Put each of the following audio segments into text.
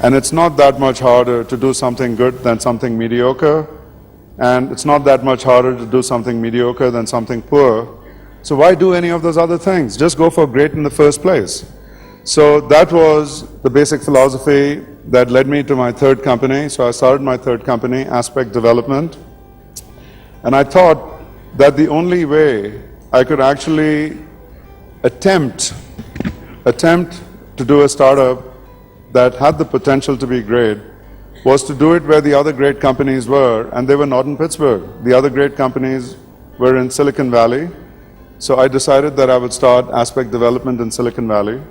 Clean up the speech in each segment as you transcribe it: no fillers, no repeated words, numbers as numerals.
And it's not that much harder to do something good than something mediocre. And it's not that much harder to do something mediocre than something poor. So why do any of those other things? Just go for great in the first place. So that was the basic philosophy that led me to my third company. So I started my third company, Aspect Development. And I thought that the only way I could actually attempt to do a startup that had the potential to be great was to do it where the other great companies were, and they were not in Pittsburgh. The other great companies were in Silicon Valley. So I decided that I would start Aspect Development in Silicon Valley.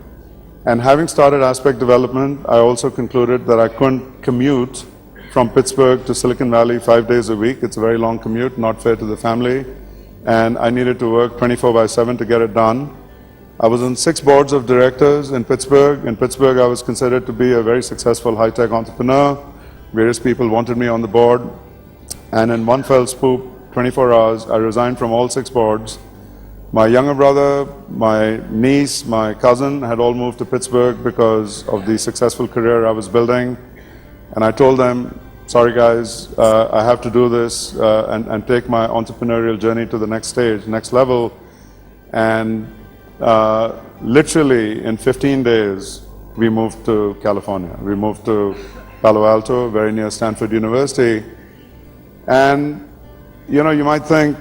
And having started Aspect Development, I also concluded that I couldn't commute from Pittsburgh to Silicon Valley 5 days a week. It's a very long commute, not fair to the family. And I needed to work 24/7 to get it done. I was on 6 boards of directors in Pittsburgh. In Pittsburgh, I was considered to be a very successful high-tech entrepreneur. Various people wanted me on the board. And in one fell swoop, 24 hours, I resigned from all 6 boards. My younger brother, my niece, my cousin had all moved to Pittsburgh because of the successful career I was building. And I told them, sorry guys, I have to do this and take my entrepreneurial journey to the next stage, next level. And literally in 15 days, we moved to California. We moved to Palo Alto, very near Stanford University. And you might think,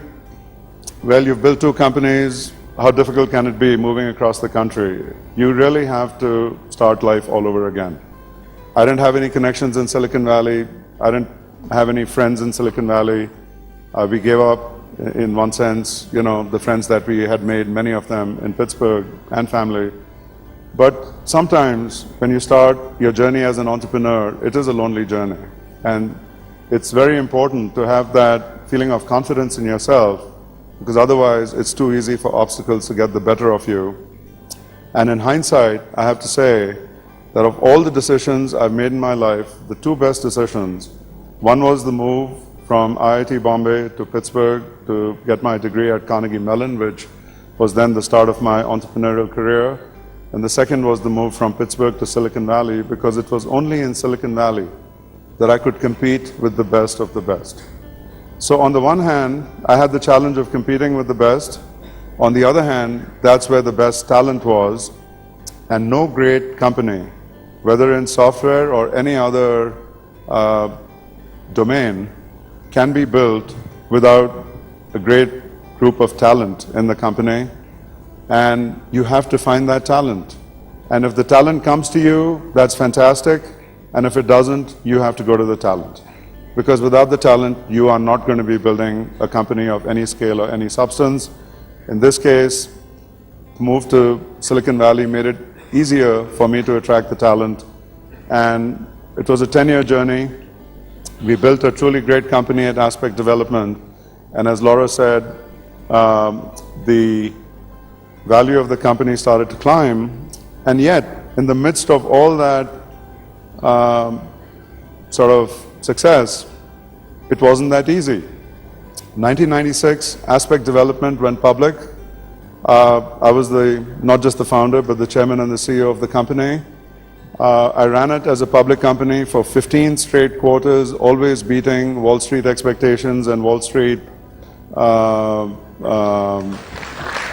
well, you've built 2 companies, how difficult can it be moving across the country? You really have to start life all over again. I didn't have any connections in Silicon Valley. I didn't have any friends in Silicon Valley. We gave up, in one sense, the friends that we had made, many of them in Pittsburgh and family. But sometimes when you start your journey as an entrepreneur, it is a lonely journey. And it's very important to have that feeling of confidence in yourself, because otherwise it's too easy for obstacles to get the better of you. And in hindsight, I have to say that of all the decisions I've made in my life, the 2 best decisions, one was the move from IIT Bombay to Pittsburgh to get my degree at Carnegie Mellon, which was then the start of my entrepreneurial career. And the second was the move from Pittsburgh to Silicon Valley, because it was only in Silicon Valley that I could compete with the best of the best. So on the one hand, I had the challenge of competing with the best. On the other hand, that's where the best talent was. And no great company, whether in software or any other domain, can be built without a great group of talent in the company. And you have to find that talent. And if the talent comes to you, that's fantastic. And if it doesn't, you have to go to the talent. Because without the talent, you are not going to be building a company of any scale or any substance. In this case, the move to Silicon Valley made it easier for me to attract the talent. And it was a 10-year journey. We built a truly great company at Aspect Development. And as Laura said, the value of the company started to climb. And yet, in the midst of all that sort of success, it wasn't that easy. 1996, Aspect Development went public. I was not just the founder, but the chairman and the CEO of the company. I ran it as a public company for 15 straight quarters, always beating Wall Street expectations and Wall Street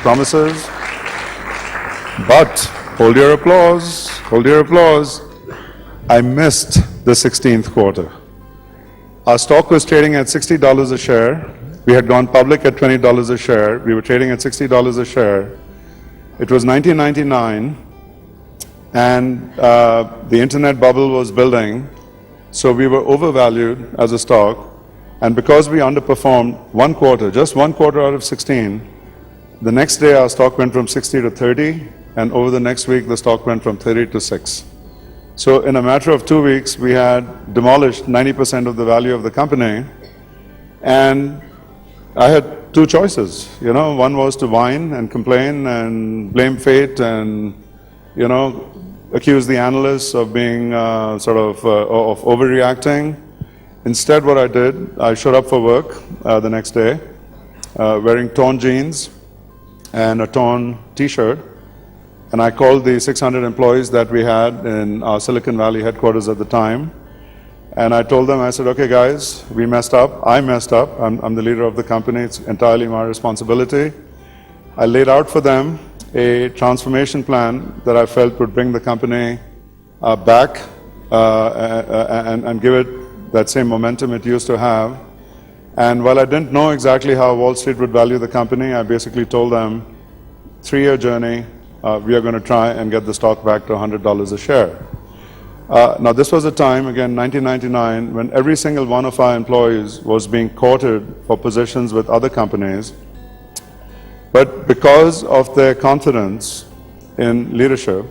promises. But, hold your applause, I missed the 16th quarter. Our stock was trading at $60 a share. We had gone public at $20 a share. We were trading at $60 a share. It was 1999, and the internet bubble was building, so we were overvalued as a stock. And because we underperformed one quarter, just one quarter out of 16, the next day our stock went from 60 to 30, and over the next week the stock went from 30 to 6. So in a matter of 2 weeks, we had demolished 90% of the value of the company. And I had 2 choices. One was to whine and complain and blame fate and, accuse the analysts of being of overreacting. Instead, what I did, I showed up for work the next day, wearing torn jeans and a torn t-shirt. and I called the 600 employees that we had in our Silicon Valley headquarters at the time. And I told them, I said, okay guys, we messed up. I messed up. I'm the leader of the company. It's entirely my responsibility. I laid out for them a transformation plan that I felt would bring the company back and give it that same momentum it used to have. And while I didn't know exactly how Wall Street would value the company, I basically told them, 3-year journey, we are going to try and get the stock back to $100 a share. Now this was a time, again, 1999, when every single one of our employees was being courted for positions with other companies. But because of their confidence in leadership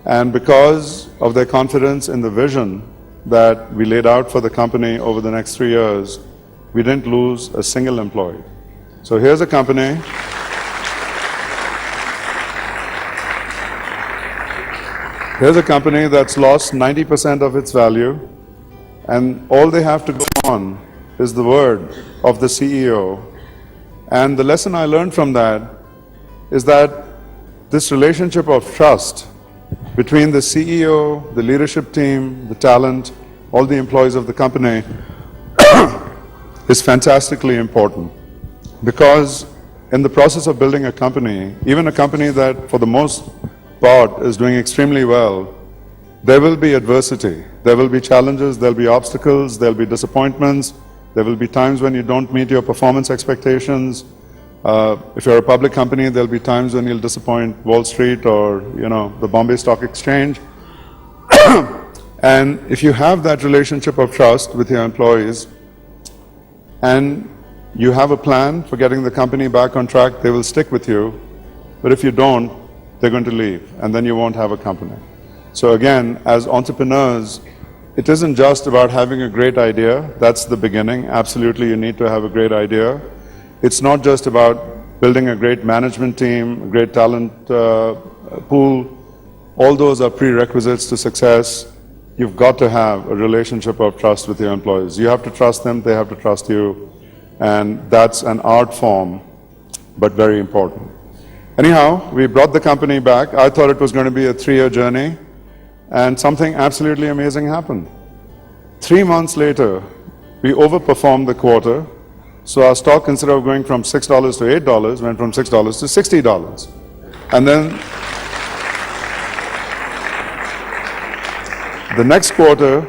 and because of their confidence in the vision that we laid out for the company over the next 3 years, we didn't lose a single employee. So here's a company. Here's a company that's lost 90% of its value, and all they have to go on is the word of the CEO. And the lesson I learned from that is that this relationship of trust between the CEO, the leadership team, the talent, all the employees of the company is fantastically important. Because in the process of building a company, even a company that for the most part is doing extremely well, there will be adversity, there will be challenges, there will be obstacles, there will be disappointments, there will be times when you don't meet your performance expectations. If you're a public company, there will be times when you'll disappoint Wall Street or the Bombay Stock Exchange. And if you have that relationship of trust with your employees and you have a plan for getting the company back on track, they will stick with you. But if you don't, they're going to leave, and then you won't have a company. So again, as entrepreneurs, it isn't just about having a great idea. That's the beginning. Absolutely, you need to have a great idea. It's not just about building a great management team, a great talent pool. All those are prerequisites to success. You've got to have a relationship of trust with your employees. You have to trust them, they have to trust you. And that's an art form, but very important. Anyhow, we brought the company back. I thought it was going to be a 3-year journey, and something absolutely amazing happened. 3 months later, we overperformed the quarter, so our stock, instead of going from $6 to $8, went from $6 to $60. And then the next quarter,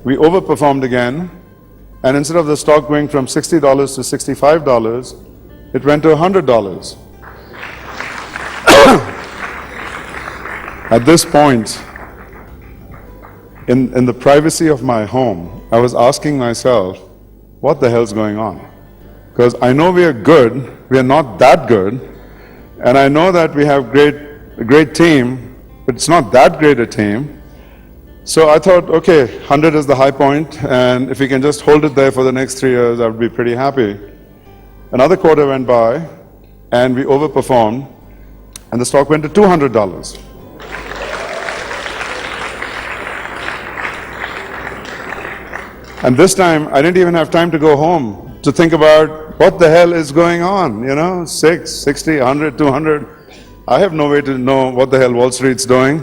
we overperformed again, and instead of the stock going from $60 to $65, it went to $100. At this point, in the privacy of my home, I was asking myself, what the hell's going on? Because I know we are good, we are not that good, and I know that we have a great team, but it's not that great a team. So I thought, okay, 100 is the high point, and if we can just hold it there for the next 3 years, I would be pretty happy. Another quarter went by, and we overperformed, and the stock went to $200. And this time, I didn't even have time to go home to think about what the hell is going on, 6, 60, 100, 200. I have no way to know what the hell Wall Street's doing.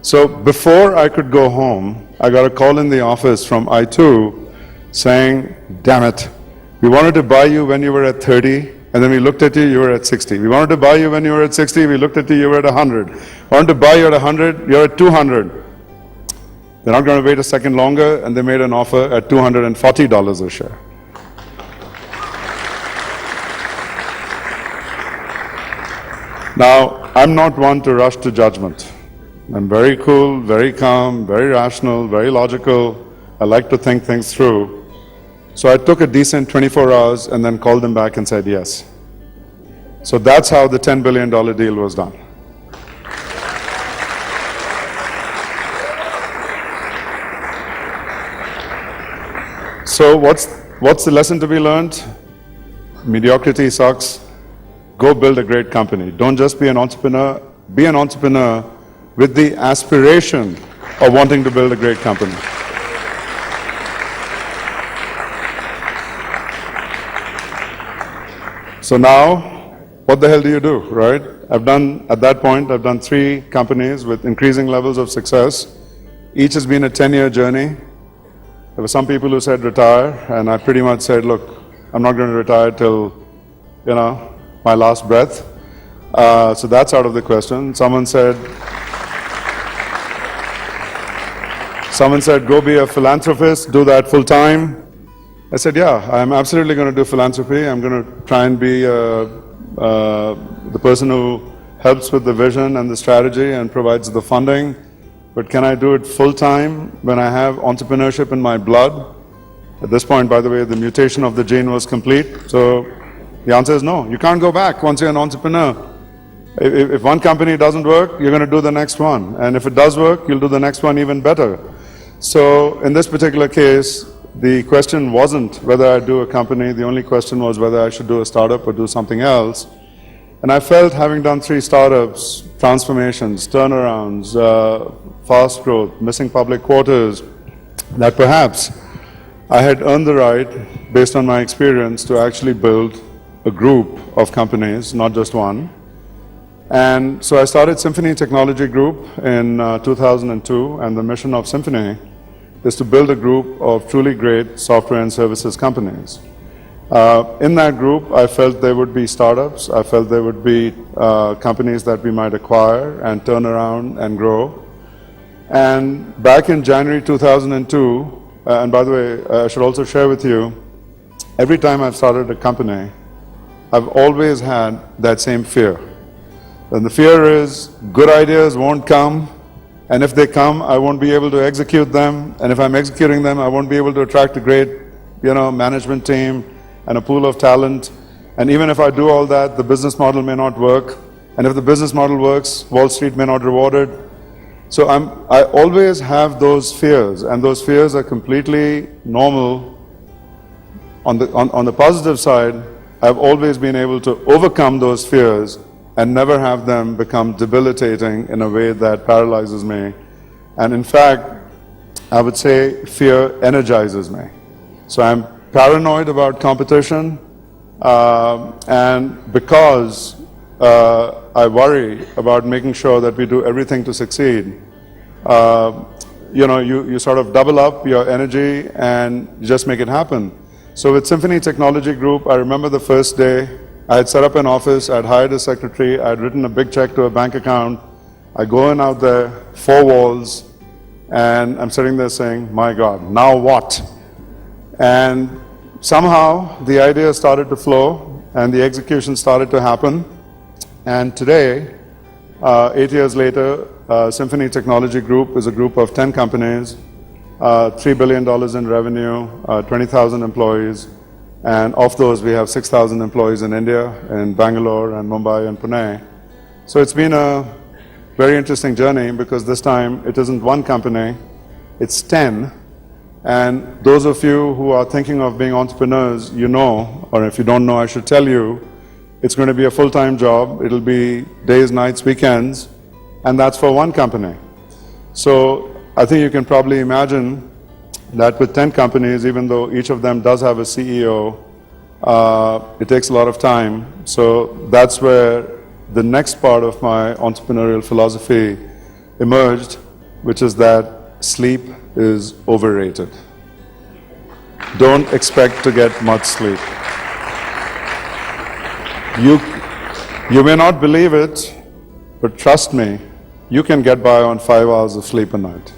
So before I could go home, I got a call in the office from I2 saying, damn it, we wanted to buy you when you were at 30, and then we looked at you, you were at 60. We wanted to buy you when you were at 60, we looked at you, you were at 100. Wanted to buy you at 100, you're at 200. They're not going to wait a second longer, and they made an offer at $240 a share. Now, I'm not one to rush to judgment. I'm very cool, very calm, very rational, very logical. I like to think things through. So I took a decent 24 hours and then called them back and said yes. So that's how the $10 billion deal was done. So what's the lesson to be learned? Mediocrity sucks. Go build a great company. Don't just be an entrepreneur. Be an entrepreneur with the aspiration of wanting to build a great company. So now, what the hell do you do, right? At that point, I've done 3 companies with increasing levels of success. Each has been a 10-year journey. There were some people who said retire, and I pretty much said, look, I'm not going to retire till, my last breath. So that's out of the question. Someone said, go be a philanthropist, do that full time. I said, yeah, I'm absolutely going to do philanthropy. I'm going to try and be the person who helps with the vision and the strategy and provides the funding. But can I do it full time when I have entrepreneurship in my blood? At this point, by the way, the mutation of the gene was complete. So the answer is no. You can't go back once you're an entrepreneur. If one company doesn't work, you're going to do the next one. And if it does work, you'll do the next one even better. So in this particular case, the question wasn't whether I do a company. The only question was whether I should do a startup or do something else. And I felt, having done 3 startups, transformations, turnarounds, fast growth, missing public quarters, that perhaps I had earned the right, based on my experience, to actually build a group of companies, not just one. And so I started Symphony Technology Group in 2002, and the mission of Symphony is to build a group of truly great software and services companies. In that group, I felt there would be startups, I felt there would be companies that we might acquire and turn around and grow. And back in January 2002, and by the way, I should also share with you, every time I've started a company, I've always had that same fear. And the fear is good ideas won't come, and if they come, I won't be able to execute them, and if I'm executing them, I won't be able to attract a great, management team and a pool of talent. And even if I do all that, the business model may not work. And if the business model works, Wall Street may not reward it. So I always have those fears, and those fears are completely normal. On the positive side, I've always been able to overcome those fears and never have them become debilitating in a way that paralyzes me. And in fact, I would say fear energizes me. So I'm paranoid about competition, and because I worry about making sure that we do everything to succeed, you sort of double up your energy and just make it happen. So with Symphony Technology Group, I remember the first day, I had set up an office, I'd hired a secretary, I'd written a big check to a bank account. I go in out there, 4 walls, and I'm sitting there saying, my God, now what? And somehow the idea started to flow and the execution started to happen. And today, 8 years later, Symphony Technology Group is a group of 10 companies, $3 billion in revenue, 20,000 employees, and of those we have 6,000 employees in India, in Bangalore and Mumbai and Pune. So it's been a very interesting journey, because this time it isn't one company, it's 10. And those of you who are thinking of being entrepreneurs, or if you don't know, I should tell you, it's going to be a full-time job. It'll be days, nights, weekends, and that's for one company. So I think you can probably imagine that with 10 companies, even though each of them does have a CEO, it takes a lot of time. So that's where the next part of my entrepreneurial philosophy emerged, which is that sleep is overrated. Don't expect to get much sleep. You may not believe it, but trust me, you can get by on 5 hours of sleep a night.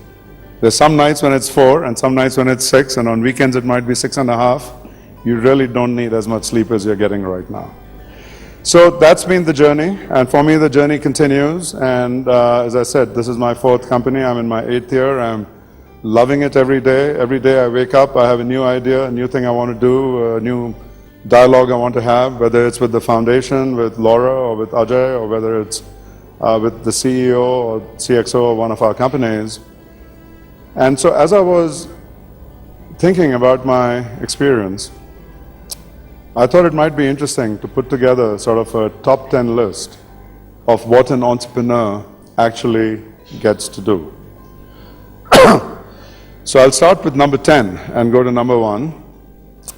There's some nights when it's 4 and some nights when it's 6, and on weekends it might be 6.5. You really don't need as much sleep as you're getting right now. So that's been the journey, and for me the journey continues. And as I said, this is my 4th company. I'm in my 8th year. I'm loving it every day. Every day I wake up, I have a new idea, a new thing I want to do, a new dialogue I want to have, whether it's with the foundation, with Laura, or with Ajay, or whether it's with the CEO or CXO of one of our companies. And so as I was thinking about my experience, I thought it might be interesting to put together sort of a top 10 list of what an entrepreneur actually gets to do. So I'll start with number 10 and go to number 1.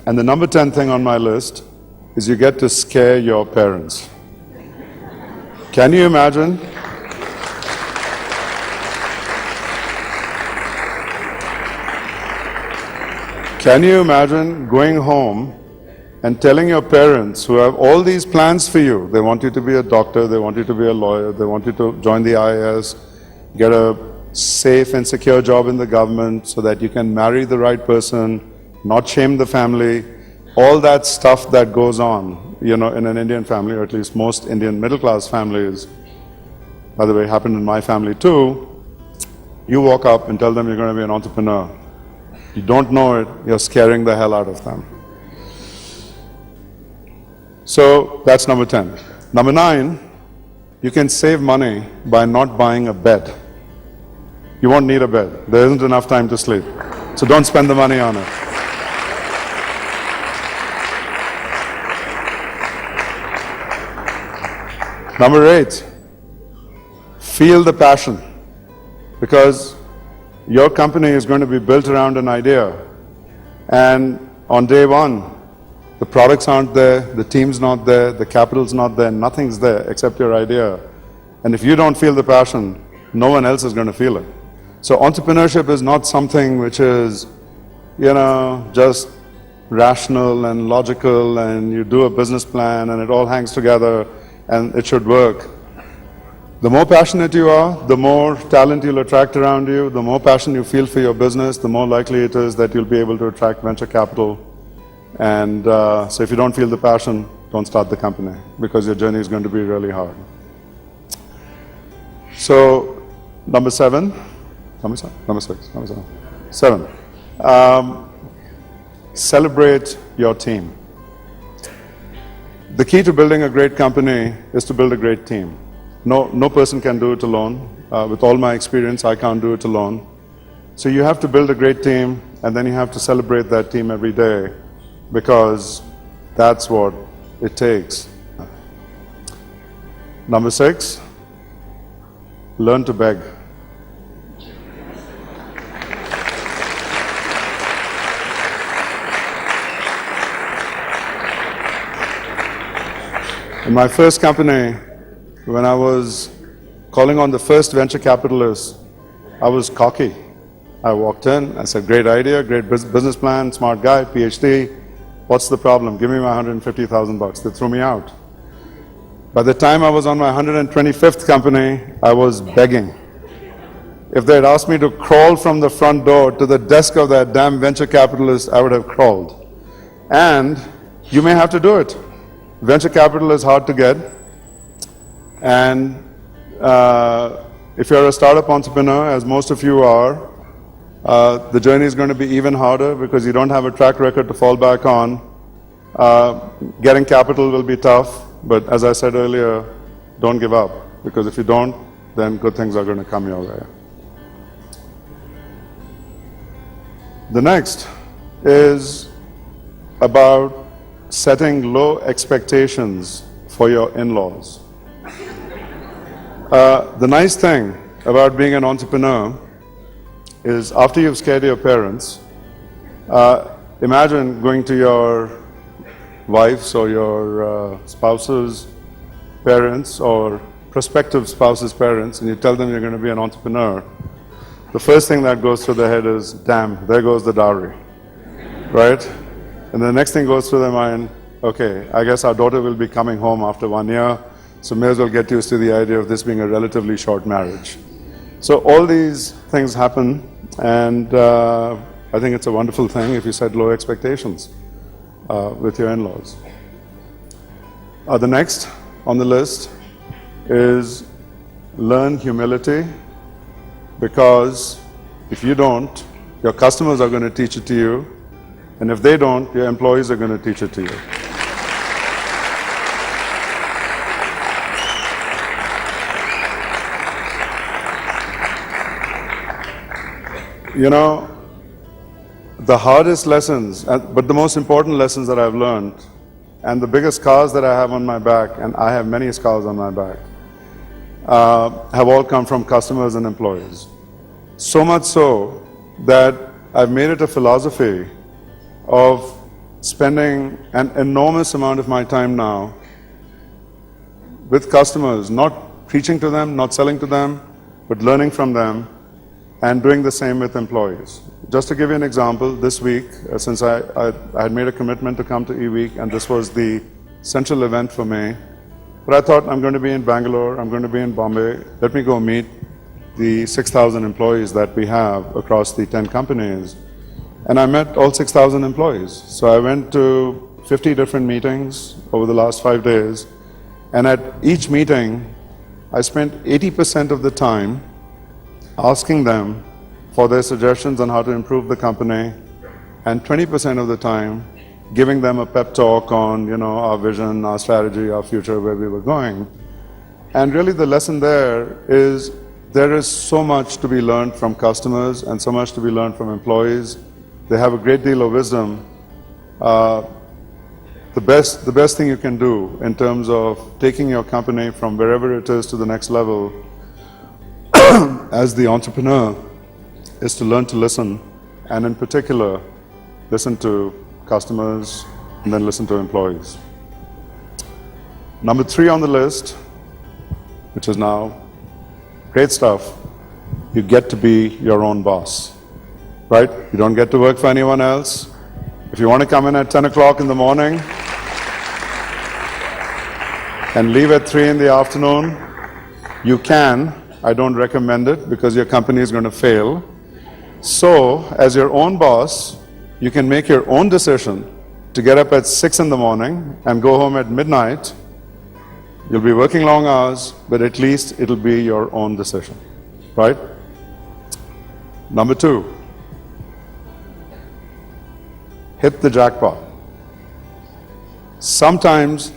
And the number 10 thing on my list is you get to scare your parents. Can you imagine? Can you imagine going home and telling your parents who have all these plans for you, they want you to be a doctor, they want you to be a lawyer, they want you to join the IAS, get a safe and secure job in the government so that you can marry the right person, not shame the family, all that stuff that goes on, you know, in an Indian family, or at least most Indian middle-class families, by the way, happened in my family too. You walk up and tell them you're going to be an entrepreneur. You don't know it, you're scaring the hell out of them. So that's number 10. Number 9, you can save money by not buying a bed. You won't need a bed. There isn't enough time to sleep. So don't spend the money on it. Number 8, feel the passion. Because your company is going to be built around an idea. And on day one, the products aren't there, the team's not there, the capital's not there, nothing's there except your idea. And if you don't feel the passion, no one else is going to feel it. So entrepreneurship is not something which is, you know, just rational and logical and you do a business plan and it all hangs together and it should work. The more passionate you are, the more talent you'll attract around you, the more passion you feel for your business, the more likely it is that you'll be able to attract venture capital. And so if you don't feel the passion, don't start the company because your journey is going to be really hard. So number 7, number 6, number 7. Celebrate your team. The key to building a great company is to build a great team. No person can do it alone. With all my experience, I can't do it alone. So you have to build a great team, and then you have to celebrate that team every day, because that's what it takes. Number 6, learn to beg. In my first company, when I was calling on the first venture capitalist, I was cocky. I walked in, I said, great idea, great business plan, smart guy, PhD. What's the problem? Give me my $150,000. They threw me out. By the time I was on my 125th company, I was begging. If they had asked me to crawl from the front door to the desk of that damn venture capitalist, I would have crawled. And you may have to do it. Venture capital is hard to get. And if you're a startup entrepreneur, as most of you are, the journey is going to be even harder because you don't have a track record to fall back on. Getting capital will be tough, but as I said earlier, don't give up, because if you don't, then good things are going to come your way. The next is about setting low expectations for your in-laws. The nice thing about being an entrepreneur is after you've scared your parents, imagine going to your wife's or your spouse's parents or prospective spouse's parents and you tell them you're going to be an entrepreneur. The first thing that goes through their head is, damn, there goes the dowry, right? And the next thing goes through their mind, okay, I guess our daughter will be coming home after 1 year, so may as well get used to the idea of this being a relatively short marriage. So all these things happen, and I think it's a wonderful thing if you set low expectations with your in-laws. The next on the list is learn humility, because if you don't, your customers are going to teach it to you, and if they don't, your employees are going to teach it to you. You know, the hardest lessons, but the most important lessons that I've learned, and the biggest scars that I have on my back, and I have many scars on my back, have all come from customers and employees. So much so that I've made it a philosophy of spending an enormous amount of my time now with customers, not preaching to them, not selling to them, but learning from them, and doing the same with employees. Just to give you an example, this week, since I had made a commitment to come to eWeek, and this was the central event for me, but I thought I'm going to be in Bangalore, I'm going to be in Bombay, let me go meet the 6,000 employees that we have across the 10 companies. And I met all 6,000 employees. So I went to 50 different meetings over the last 5 days, and at each meeting, I spent 80% of the time asking them for their suggestions on how to improve the company, and 20% of the time giving them a pep talk on, our vision, our strategy, our future, where we were going. And really the lesson there is so much to be learned from customers and so much to be learned from employees. They have a great deal of wisdom. The best thing you can do in terms of taking your company from wherever it is to the next level as the entrepreneur is to learn to listen, and in particular, listen to customers and then listen to employees. Number 3 on the list, which is now great stuff, you get to be your own boss, right? You don't get to work for anyone else. If you want to come in at 10 o'clock in the morning and leave at 3 in the afternoon, you can. I don't recommend it because your company is going to fail. So, as your own boss, you can make your own decision to get up at 6 in the morning and go home at midnight. You'll be working long hours, but at least it'll be your own decision, right? Number 2, hit the jackpot. Sometimes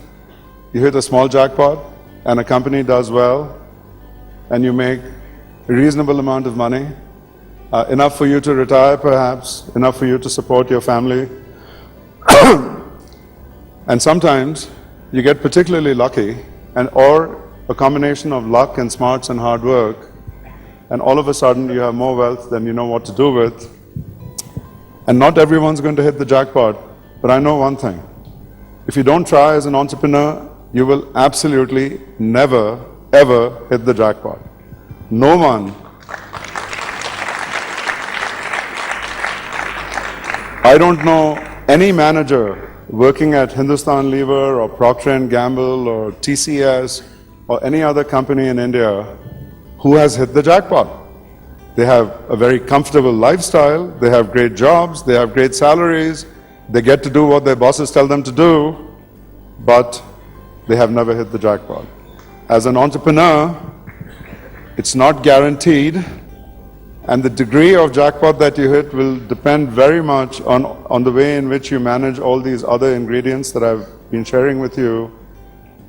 you hit a small jackpot and a company does well and you make a reasonable amount of money, enough for you to retire perhaps, enough for you to support your family. And sometimes you get particularly lucky, or a combination of luck and smarts and hard work, and all of a sudden you have more wealth than you know what to do with. And not everyone's going to hit the jackpot, but I know one thing. If you don't try as an entrepreneur, you will absolutely never, ever hit the jackpot. No one. I don't know any manager working at Hindustan Lever or Procter & Gamble or TCS or any other company in India who has hit the jackpot. They have a very comfortable lifestyle, they have great jobs, they have great salaries, they get to do what their bosses tell them to do, but they have never hit the jackpot. As an entrepreneur, it's not guaranteed, and the degree of jackpot that you hit will depend very much on the way in which you manage all these other ingredients that I've been sharing with you,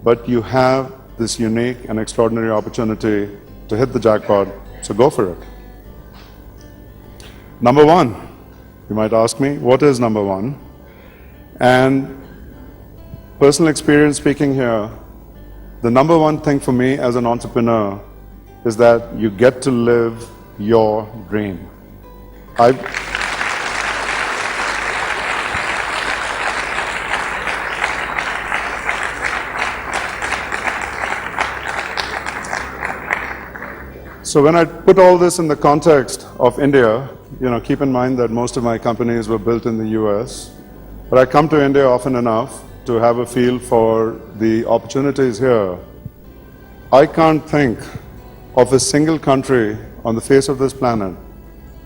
but you have this unique and extraordinary opportunity to hit the jackpot, so go for it. Number 1, you might ask me, what is number 1? And personal experience speaking here, the number 1 thing for me as an entrepreneur is that you get to live your dream. So when I put all this in the context of India, keep in mind that most of my companies were built in the US, but I come to India often enough to have a feel for the opportunities here. I can't think of a single country on the face of this planet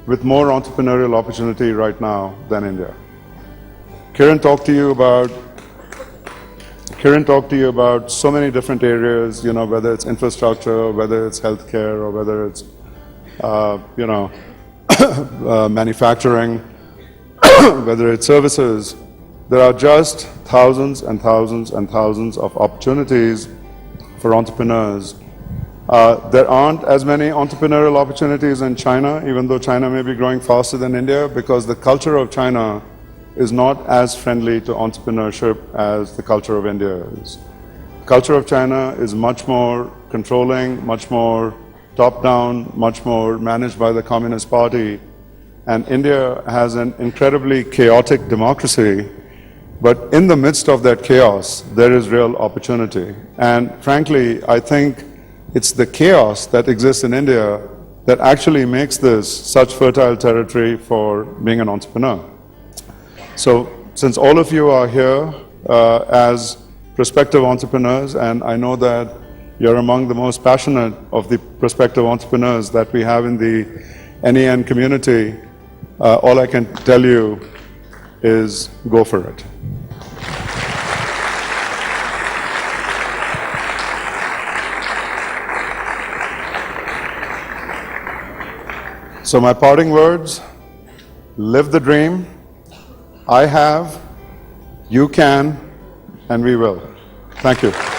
with more entrepreneurial opportunity right now than India. Kiran talked to you about so many different areas, whether it's infrastructure, whether it's healthcare, or whether it's, manufacturing, whether it's services. There are just thousands and thousands and thousands of opportunities for entrepreneurs. There aren't as many entrepreneurial opportunities in China, even though China may be growing faster than India, because the culture of China is not as friendly to entrepreneurship as the culture of India is. The culture of China is much more controlling, much more top-down, much more managed by the Communist Party. And India has an incredibly chaotic democracy, but in the midst of that chaos, there is real opportunity. And frankly, I think It's the chaos that exists in India that actually makes this such fertile territory for being an entrepreneur. So, since all of you are here as prospective entrepreneurs, and I know that you're among the most passionate of the prospective entrepreneurs that we have in the NEN community, all I can tell you is go for it. So my parting words, live the dream. I have, you can, and we will. Thank you.